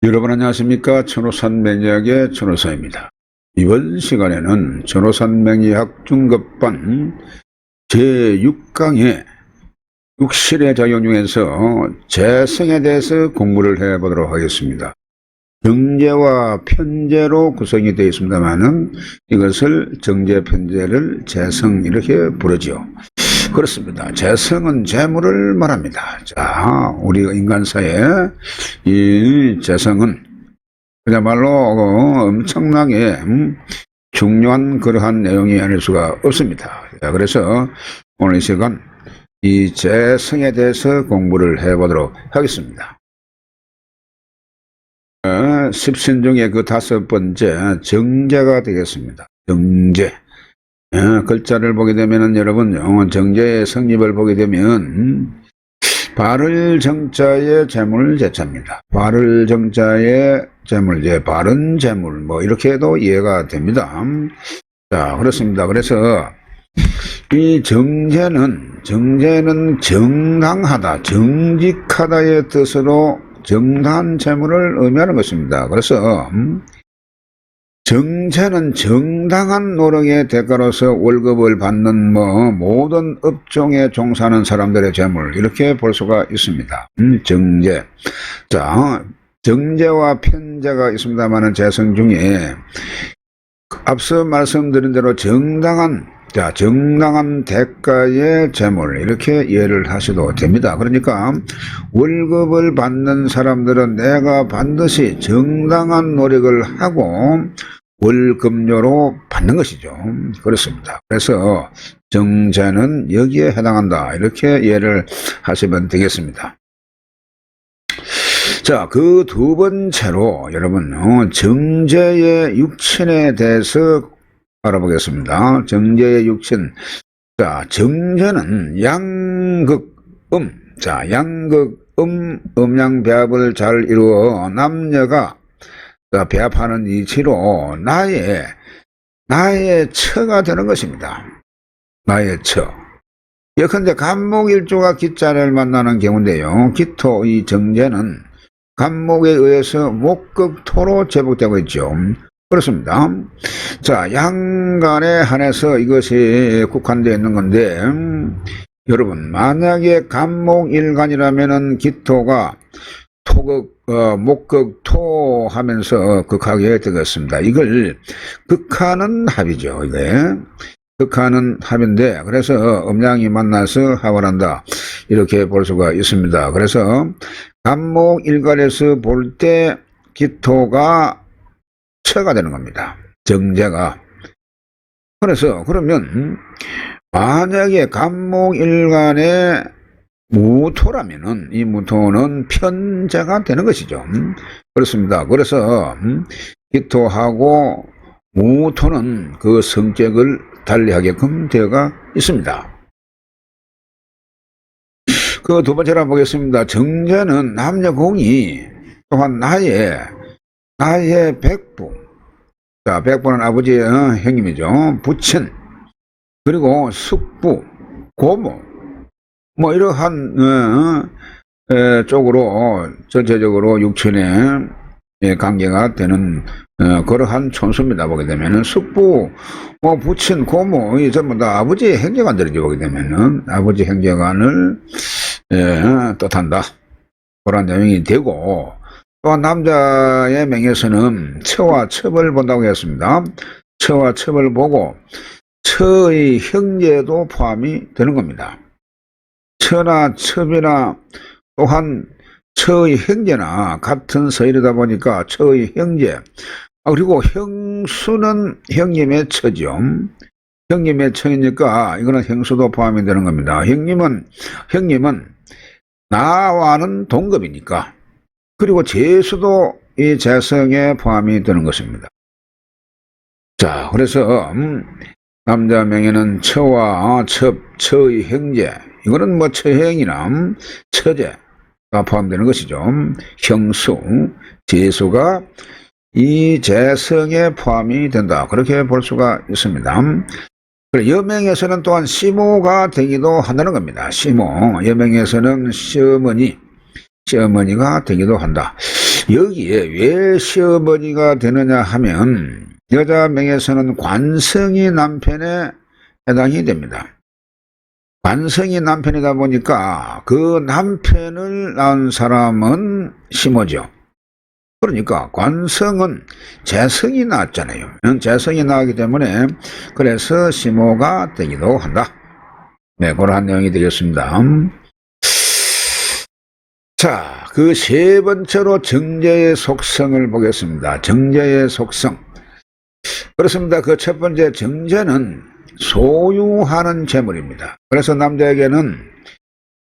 여러분 안녕하십니까. 천호산 맹의학의 천호사입니다. 이번 시간에는 천호산 맹의학 중급반 제6강의 육실의 작용 중에서 재성에 대해서 공부를 해보도록 하겠습니다. 정제와 편제로 구성이 되어 있습니다만은 이것을 정제, 편제를 재성 이렇게 부르죠. 그렇습니다. 재성은 재물을 말합니다. 자, 우리 인간사에 이 재성은 그야말로 엄청나게 중요한 그러한 내용이 아닐 수가 없습니다. 자, 그래서 오늘 이 시간 이 재성에 대해서 공부를 해보도록 하겠습니다. 십신 중에 그 5번째 정제가 되겠습니다. 정제. 글자를 보게 되면은 여러분 정제의 성립을 보게 되면 발을 정자의 재물제자입니다. 발을 정자의 재물제, 바른 재물 뭐 이렇게 해도 이해가 됩니다. 자, 그렇습니다. 그래서 이 정제는 정당하다, 정직하다의 뜻으로 정당한 재물을 의미하는 것입니다. 그래서 정제는 정당한 노력의 대가로서 월급을 받는 모든 업종에 종사하는 사람들의 재물 이렇게 볼 수가 있습니다. 정제. 자, 정제와 편제가 있습니다만은 재성 중에 앞서 말씀드린 대로 정당한 대가의 재물 이렇게 이해를 하셔도 됩니다. 그러니까 월급을 받는 사람들은 내가 반드시 정당한 노력을 하고 월급료로 받는 것이죠. 그렇습니다. 그래서 정제는 여기에 해당한다 이렇게 이해를 하시면 되겠습니다. 자, 그 두 번째로 여러분 정제의 육친에 대해서 알아보겠습니다. 정제의 육친. 자, 정제는 양극음. 자, 양극음, 음양배합을 잘 이루어 남녀가 배합하는 이치로 나의 처가 되는 것입니다. 나의 처. 예컨대 간목일조가 기자를 만나는 경우인데요. 기토 이 정제는 간목에 의해서 목극토로 제복되고 있죠. 그렇습니다. 자, 양간에 한해서 이것이 국한되어 있는 건데 여러분 만약에 간목일간이라면은 기토가 목극토 하면서 극하게 되겠습니다. 이걸 극하는 합이죠. 이게 극하는 합인데 그래서 음양이 만나서 합을 한다 이렇게 볼 수가 있습니다. 그래서 간목일간에서 볼 때 기토가 처가 되는 겁니다. 정제가. 그래서 그러면 만약에 간목일간의 무토라면은 이 무토는 편제가 되는 것이죠. 그렇습니다. 그래서 기토하고 무토는 그 성격을 달리하게끔 되어가 있습니다. 그 두 번째로 보겠습니다. 정제는 남녀공이 또한 나의 백부. 자, 백부는 아버지의 형님이죠. 부친. 그리고 숙부, 고모. 이러한 쪽으로 전체적으로 육친의 관계가 되는 그러한 촌수입니다. 보게 되면은 숙부, 부친, 고모 이 전부 다 아버지의 형제간들이죠. 보게 되면은 아버지 형제간을 뜻한다. 그런 내용이 되고 또한 남자의 명에서는 처와 첩을 본다고 했습니다. 처와 첩을 보고 처의 형제도 포함이 되는 겁니다. 처나 첩이나 또한 처의 형제나 같은 서열이다 보니까 처의 형제 그리고 형수는 형님의 처죠. 형님의 처이니까 이거는 형수도 포함이 되는 겁니다. 형님은 나와는 동급이니까 그리고 제수도 이 재성에 포함이 되는 것입니다. 자, 그래서 남자 명예는 처와 처의 형제 이거는 처형이나 처제가 포함되는 것이죠. 형수, 제수가 이 재성에 포함이 된다. 그렇게 볼 수가 있습니다. 여명에서는 또한 시모가 되기도 한다는 겁니다. 시모, 여명에서는 시어머니가 되기도 한다. 여기에 왜 시어머니가 되느냐 하면 여자 명에서는 관성이 남편에 해당이 됩니다. 관성이 남편이다 보니까 그 남편을 낳은 사람은 시모죠. 그러니까 관성은 재성이 나왔잖아요. 재성이 나왔기 때문에 그래서 시모가 되기도 한다. 네, 그런 내용이 되겠습니다. 자, 그 세 번째로 정제의 속성을 보겠습니다. 정제의 속성. 그렇습니다. 그 첫 번째 정제는 소유하는 재물입니다. 그래서 남자에게는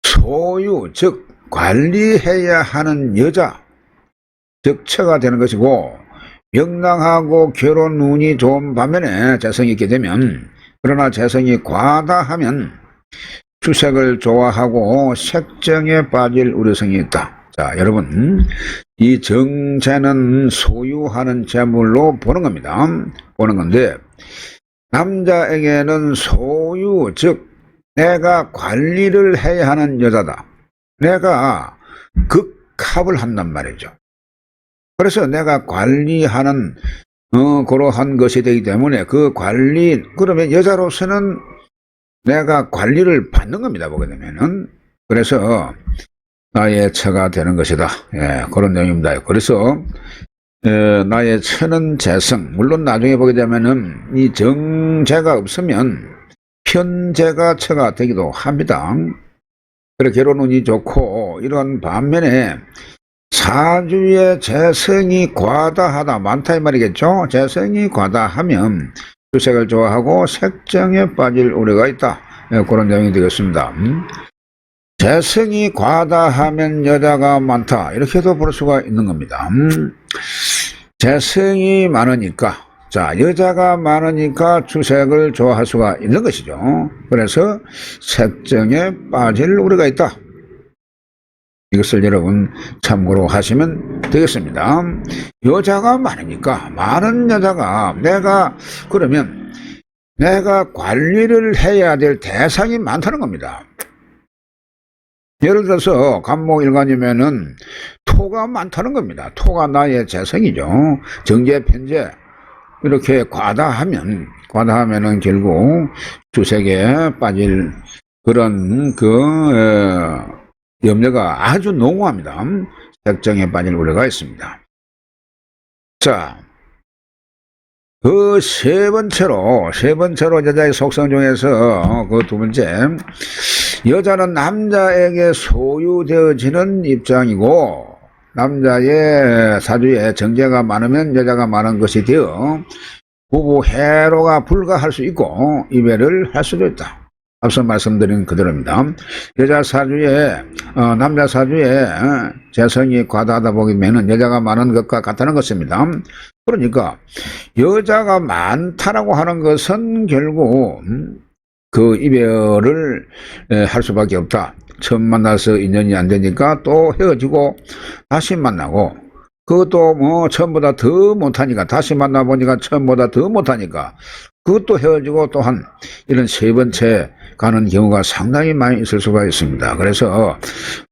소유, 즉 관리해야 하는 여자, 즉 처가 되는 것이고, 명랑하고 결혼 운이 좋은 반면에 재성이 있게 되면, 그러나 재성이 과다하면 주색을 좋아하고 색정에 빠질 우려성이 있다. 자, 여러분, 이 정제는 소유하는 재물로 보는 겁니다. 보는 건데, 남자에게는 소유, 즉 내가 관리를 해야 하는 여자다. 내가 극합을 한단 말이죠. 그래서 내가 관리하는 그러한 것이 되기 때문에 그 관리, 그러면 여자로서는 내가 관리를 받는 겁니다. 보게 되면은. 그래서 나의 처가 되는 것이다. 예, 그런 내용입니다. 그래서 나의 처는 재성. 물론 나중에 보게 되면은 이 정제가 없으면 편제가 처가 되기도 합니다. 그래 결혼 운이 좋고 이런 반면에 사주의 재성이 과다하다. 많다 이 말이겠죠. 재성이 과다하면 주색을 좋아하고 색정에 빠질 우려가 있다. 예, 그런 내용이 되겠습니다. 재성이 과다하면 여자가 많다. 이렇게도 볼 수가 있는 겁니다. 재성이 많으니까, 자, 여자가 많으니까 주색을 좋아할 수가 있는 것이죠. 그래서 색정에 빠질 우려가 있다. 이것을 여러분 참고로 하시면 되겠습니다. 여자가 많으니까, 많은 여자가 그러면 내가 관리를 해야 될 대상이 많다는 겁니다. 예를 들어서 간목일간이면은 토가 많다는 겁니다. 토가 나의 재성이죠. 정제, 편제 이렇게 과다하면은 결국 주색에 빠질 그런 염려가 아주 농후합니다. 색정에 빠질 우려가 있습니다. 자, 그 세 번째로 여자의 속성 중에서 그 두 번째, 여자는 남자에게 소유되어지는 입장이고 남자의 사주에 정제가 많으면 여자가 많은 것이 되어 부부 해로가 불가할 수 있고 이별을 할 수도 있다. 앞서 말씀드린 그대로입니다. 여자 사주에 남자 사주에 재성이 과다하다 보면 여자가 많은 것과 같다는 것입니다. 그러니까 여자가 많다라고 하는 것은 결국 그 이별을 할 수밖에 없다. 처음 만나서 인연이 안 되니까 또 헤어지고 다시 만나고, 그것도 뭐 처음보다 더 못하니까 다시 만나보니까 처음보다 더 못하니까 그것도 헤어지고 또한 이런 세 번째 가는 경우가 상당히 많이 있을 수가 있습니다. 그래서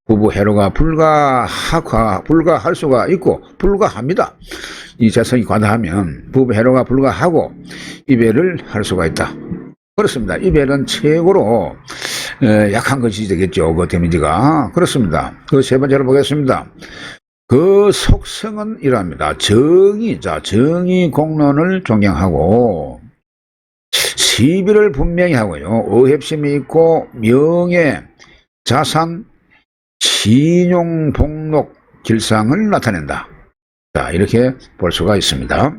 부부 해로가 불가할 수가 있고 불가합니다. 이 재성이 과다하면 부부 해로가 불가하고 이별을 할 수가 있다. 그렇습니다. 이별은 최고로 약한 것이 되겠죠. 그 데미지가. 그렇습니다. 그 세 번째로 보겠습니다. 그 속성은 이러합니다. 정의 공론을 존경하고 시비를 분명히 하고요. 의협심이 있고 명예, 자산, 신용, 복록, 길상을 나타낸다. 자, 이렇게 볼 수가 있습니다.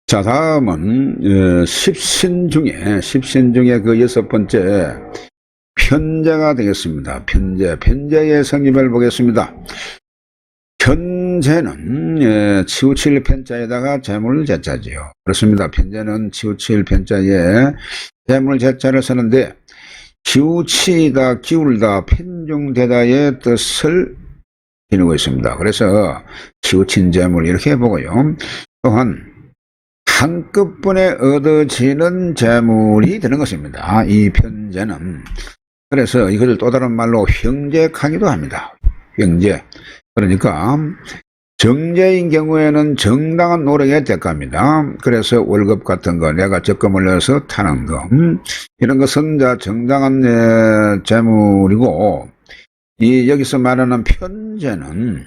자, 다음은 십신 중에 그 여섯 번째 편제가 되겠습니다. 편제의 성립을 보겠습니다. 편제는 치우칠 편자에다가 재물 제자지요. 그렇습니다. 편제는 치우칠 편자에 재물 제자를 쓰는데 기우치다, 기울다, 편중되다의 뜻을 지니고 있습니다. 그래서 치우친 재물 이렇게 보고요. 또한 한꺼번에 얻어지는 재물이 되는 것입니다. 이 편제는. 그래서 이것을 또 다른 말로 형제하기도 합니다. 횡재. 그러니까 정제인 경우에는 정당한 노력의 대가입니다. 그래서 월급 같은 거 내가 적금을 넣어서 타는 거 이런 것은 정당한 재물이고, 여기서 말하는 편제는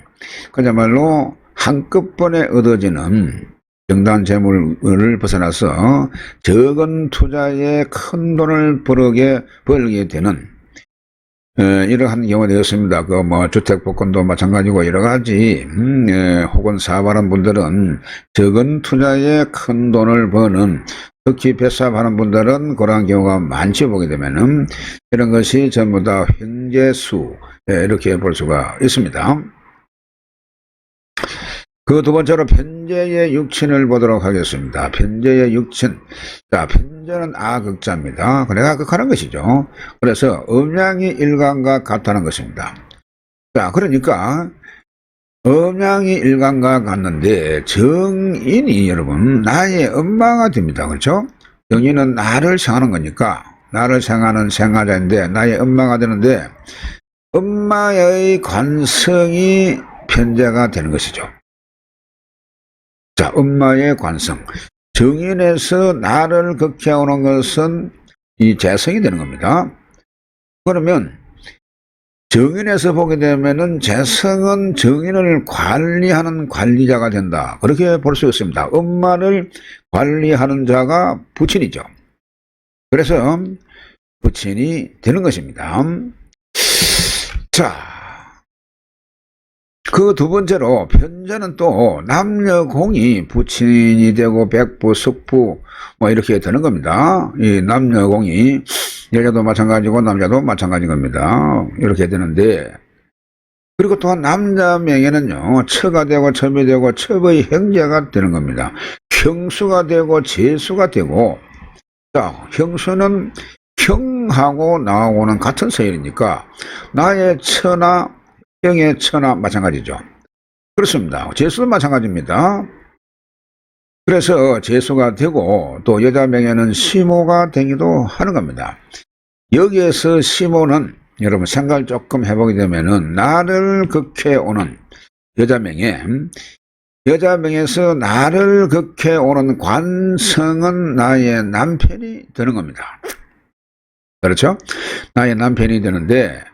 그야말로 한꺼번에 얻어지는 정당한 재물을 벗어나서 적은 투자에 큰 돈을 벌게 되는 이러한 경우가 되었습니다. 주택복권도 마찬가지고 여러 가지, 혹은 사업하는 분들은 적은 투자에 큰 돈을 버는, 특히 배사업하는 분들은 그러한 경우가 많지 보게 되면은 이런 것이 전부 다 횡재수, 이렇게 볼 수가 있습니다. 그 두 번째로 편재의 육친을 보도록 하겠습니다. 편재의 육친. 자, 편재는 아극자입니다. 내가 극하는 것이죠. 그래서 음양이 일간과 같다는 것입니다. 자, 그러니까 음양이 일간과 같는데 정인이 여러분 나의 엄마가 됩니다. 그렇죠? 정인은 나를 생하는 거니까, 나를 생하는 생하자인데 나의 엄마가 되는데, 엄마의 관성이 편재가 되는 것이죠. 자, 엄마의 관성. 정인에서 나를 극해오는 것은 이 재성이 되는 겁니다. 그러면 정인에서 보게 되면은 재성은 정인을 관리하는 관리자가 된다. 그렇게 볼 수 있습니다. 엄마를 관리하는 자가 부친이죠. 그래서 부친이 되는 것입니다. 자, 그 두 번째로 편재는 또 남녀공이 부친이 되고 백부, 숙부 이렇게 되는 겁니다. 이 남녀공이 여자도 마찬가지고 남자도 마찬가지인 겁니다. 이렇게 되는데, 그리고 또한 남자명에는요 처가 되고 첩이 되고 첩의 형제가 되는 겁니다. 형수가 되고 제수가 되고, 자, 형수는 형하고 나하고는 같은 서열이니까 나의 처나 형의 처나 마찬가지죠. 그렇습니다. 제수도 마찬가지입니다. 그래서 제수가 되고 또 여자 명예는 시모가 되기도 하는 겁니다. 여기에서 시모는 여러분 생각을 조금 해보게 되면은 나를 극해오는 여자 명예에서 나를 극해오는 관성은 나의 남편이 되는 겁니다. 그렇죠? 나의 남편이 되는데,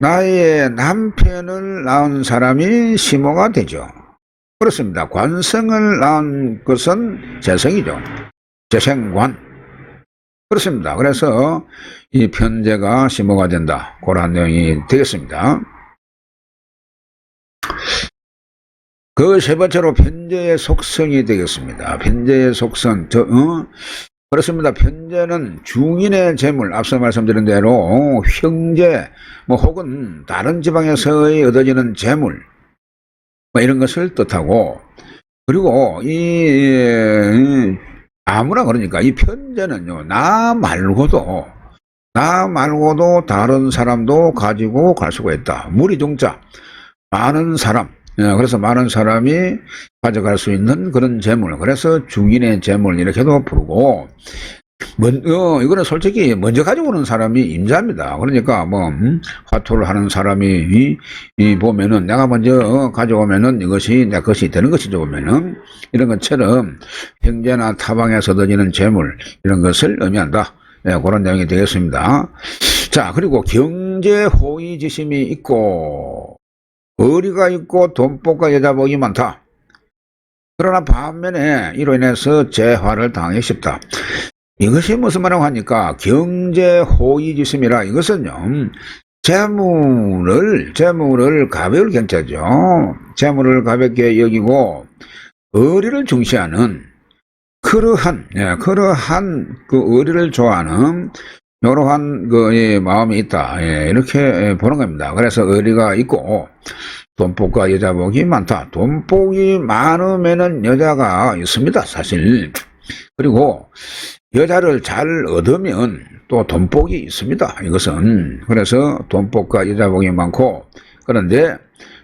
나의 남편을 낳은 사람이 시모가 되죠. 그렇습니다. 관성을 낳은 것은 재성이죠. 재생관. 그렇습니다. 그래서 이 편재가 시모가 된다. 그런 내용이 되겠습니다. 그 세 번째로 편재의 속성이 되겠습니다. 편재의 속성. 그렇습니다. 편재는 중인의 재물, 앞서 말씀드린 대로 형제, 혹은 다른 지방에서의 얻어지는 재물, 이런 것을 뜻하고, 그리고 아무나 그러니까 이 편재는요, 나 말고도 다른 사람도 가지고 갈 수가 있다. 무리중자, 많은 사람. 그래서 많은 사람이 가져갈 수 있는 그런 재물, 그래서 중인의 재물 이렇게도 부르고, 이거는 솔직히 먼저 가지고 오는 사람이 임자입니다. 그러니까 화투를 하는 사람이 보면은 내가 먼저 가져오면은 이것이 내 것이 되는 것이죠. 보면은 이런 것처럼 형제나 타방에서 얻어지는 재물, 이런 것을 의미한다. 그런 내용이 되겠습니다. 자, 그리고 경제 호의지심이 있고 의리가 있고 돈복과 여자복이 많다. 그러나 반면에 이로 인해서 재화를 당하기 쉽다. 이것이 무슨 말이라고 하니까 경제 호의지심이라, 이것은요 재물을 가벼울 경자죠. 재물을 가볍게 여기고 의리를 중시하는 그러한 그 의리를 좋아하는 이러한 마음이 있다. 이렇게 보는 겁니다. 그래서 의리가 있고 돈복과 여자복이 많다. 돈복이 많으면은 여자가 있습니다, 사실. 그리고 여자를 잘 얻으면 또 돈복이 있습니다, 이것은. 그래서 돈복과 여자복이 많고, 그런데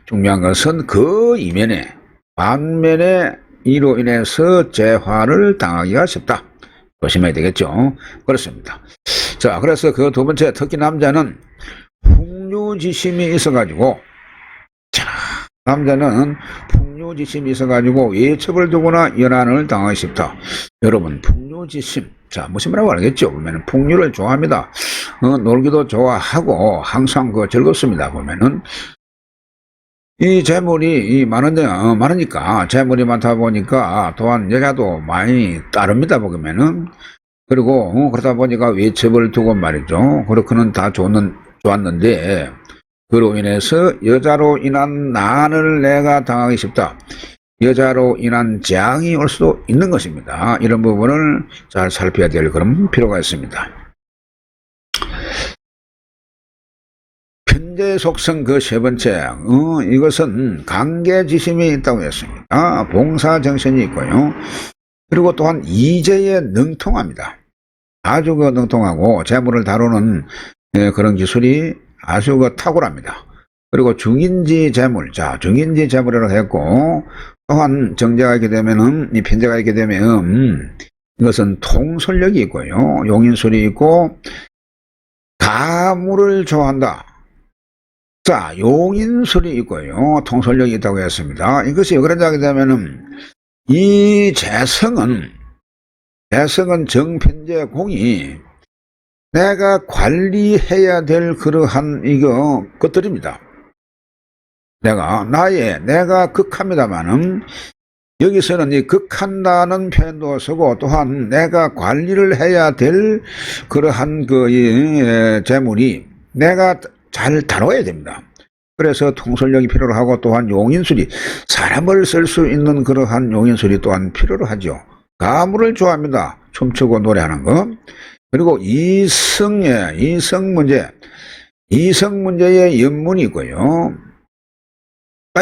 중요한 것은 그 이면에, 반면에 이로 인해서 재화를 당하기가 쉽다. 조심해야 되겠죠. 그렇습니다. 자, 그래서 그 두 번째, 특히 남자는 풍류지심이 있어가지고 남자는 풍류지심이 있어가지고 외첩을 두거나 연한을 당하기 쉽다. 여러분, 풍류지심. 자, 무슨 말이라고 알겠죠? 보면은 풍류를 좋아합니다. 놀기도 좋아하고 항상 즐겁습니다. 보면은 이 재물이 많으니까 재물이 많다 보니까 또한 여자도 많이 따릅니다. 보면은 그리고 그러다 보니까 외첩을 두고 말이죠. 그렇게는 다 좋았는데 그로 인해서 여자로 인한 난을 내가 당하기 쉽다. 여자로 인한 재앙이 올 수도 있는 것입니다. 이런 부분을 잘 살펴야 될 그런 필요가 있습니다. 편재 속성 그 세 번째, 이것은 관계지심이 있다고 했습니다. 봉사정신이 있고요. 그리고 또한 이재에 능통합니다. 아주 능통하고 재물을 다루는 그런 기술이 아주 탁월합니다. 그리고 중인지 재물, 자, 중인지 재물이라고 했고, 또한 정제가 있게 되면은, 이 편제가 있게 되면, 이것은 통솔력이 있고요. 용인술이 있고, 가물을 좋아한다. 자, 용인술이 있고요. 통솔력이 있다고 했습니다. 이것이 왜 그런지 하게 되면은, 이 재성은 정편제 공이 내가 관리해야 될 그러한 것들입니다. 내가 극합니다만은 여기서는 이 극한다는 표현도 쓰고 또한 내가 관리를 해야 될 그러한 재물이 내가 잘 다뤄야 됩니다. 그래서 통솔력이 필요로 하고 또한 용인술이 사람을 쓸 수 있는 그러한 용인술이 또한 필요로 하죠. 가물을 좋아합니다. 춤추고 노래하는 거. 그리고 이성 문제의 연문이 있고요.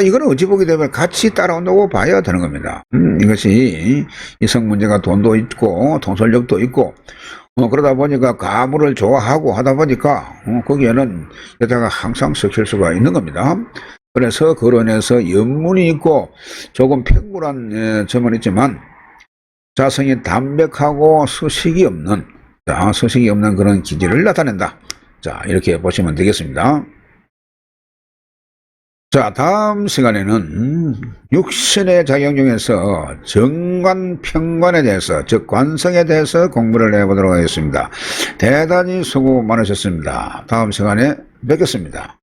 이거는 어찌 보게 되면 같이 따라온다고 봐야 되는 겁니다. 이것이 이성 문제가 돈도 있고 통솔력도 있고 그러다 보니까 가물을 좋아하고 하다 보니까 거기에는 여자가 항상 섞일 수가 있는 겁니다. 그래서 그로 인해서 연문이 있고 조금 평굴한 점은 있지만 자성이 담백하고 서식이 없는 그런 기질을 나타낸다. 자, 이렇게 보시면 되겠습니다. 자, 다음 시간에는 육신의 작용 중에서 정관평관에 대해서, 즉 관성에 대해서 공부를 해보도록 하겠습니다. 대단히 수고 많으셨습니다. 다음 시간에 뵙겠습니다.